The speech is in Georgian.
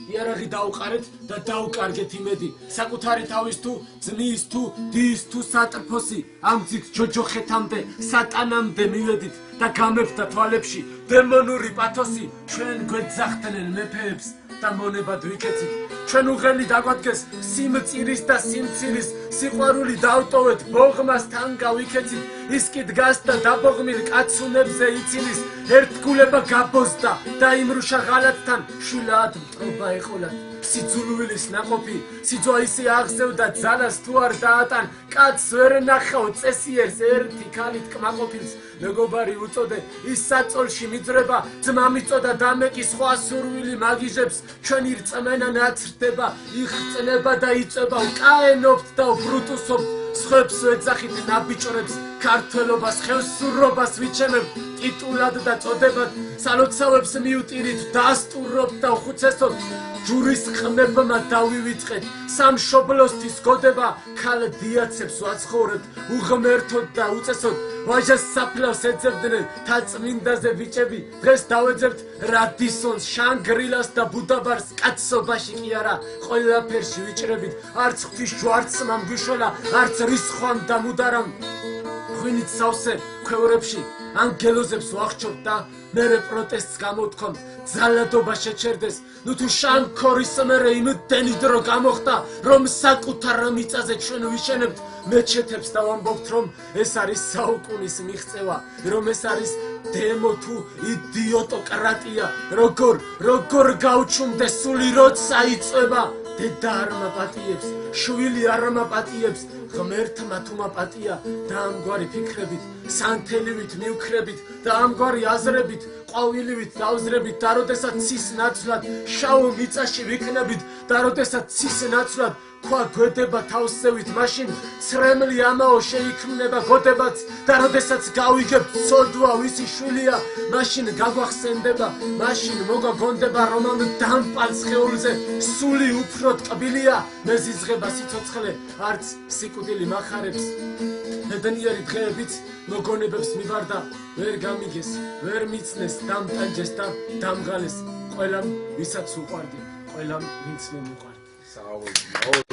იარაღი დაუყარეთ და დაუკარგეთ იმედი. საკუთარი თავის თუ ძმის თუ დის თუ სატრფოსი ამ გზით ჯოჯოხეთამდე სატანამდე მივედით და გამებდა თვალებში დემონური პათოსი. ჩვენ გვეძახდნენ მეფეებს და მონებად ვიქეცით. ჩვენ უღელი დაგვადგეს სიმწირის და სიმცირის სიყვარული დავტოვეთ ბოღმას თან გავიქეცით. ის კი დგას და დაბოღმილ კაცუნებზე იცილის ერთგულება გაბოზდა და იმრუშა ღალატთან შვილად მტრობა ეყოლათ. სიძულვილის ნაყოფი სიძვა ისე აღზევდა ძალას თუ არ დაატან კაცს ვერ ნახავ წესიერს ერთი ქალით კმაყოფილს მეგობარი უწოდე ის საწოლში მიძრება ძმა მიწოდა დამეკი სხვა სურვილი მაგიჟებს ჩვენი რწმენა ნაცრდება იხწნება და იწება უკაენობთ და უბრუტუსობთ სხვებს ვეძახით ნაბიჭრებს ქართველობას ხევსურობას ვიჩემებთ ტიტულად და წოდებად სალოცავებს მიუტირით დასტურობთ და უხუცესობთ ჯურის ყმებმა დავივიწყეთ სამშობლოსთვის გოდება ქალ დიაცებს ვაცხოვრებთ უღმერთოდ და უწესოდ ვაჟას საფლავს ეძებდნენ თაწმინდაზე ბიჭები დღეს დავეძებთ რადისონს შანგრილას და ბუდაბარს კაცობაში კი არა ყველაფერში ვიჭრებით არც ღვთის ჯვარცმა მგვიშველა არც რისხვამ და მუდარამ ღვინით სავსე ქვევრებში ანგელოზებს ვახჩობთ და მერე პროტესტს გამოვთქვამთ ძალადობა შეჩერდეს ნუ თუ შანქორის მერე იმდენი დრო გამოხდა რომ საკუთარ მიწაზე ჩვენ ვიშენებთ მეჩეთებს დავამბობთ რომ ეს არის საუკუნის მიღწევა რომ ეს არის დემო თუ იდიოტოკრატია როგორ გავჩუმდეს სული როცა იწება დედა არ მაპატიებს შვილი არ მაპატიებს ღმერთმა თუ მაპატია და ამგვარი ფიქრებით სანთელივით მივქრებით და ამგვარი აზრებით ყვავილივით დავზრებით და როდესაც ცის ნაცვლად შავ მიწაში ვიქნებით და როდესაც ცის ნაცვლად ქვა გვედება თავსევით მაშინ ცრემლი ამაო შეიქმნება გოდებაც და როდესაც გავიგებთ ცოდვა ვისი შვილია მაშინ გაგვახსენდება მაშინ მოგაგონდება რომ ამ დამპალ სხეულზე სული უფრო ტკბილია მეზიზღება სიცოცხლე არც სიკვდილი მახარებს ბედნიერი დღეებიც მოგონებებს მივარდა ვერ გამიგეს ვერ მიცნეს დამტანჯეს და დამღალეს ყველამ ვისაც უყვარდი ყველამ ვინც მე მიყვარდა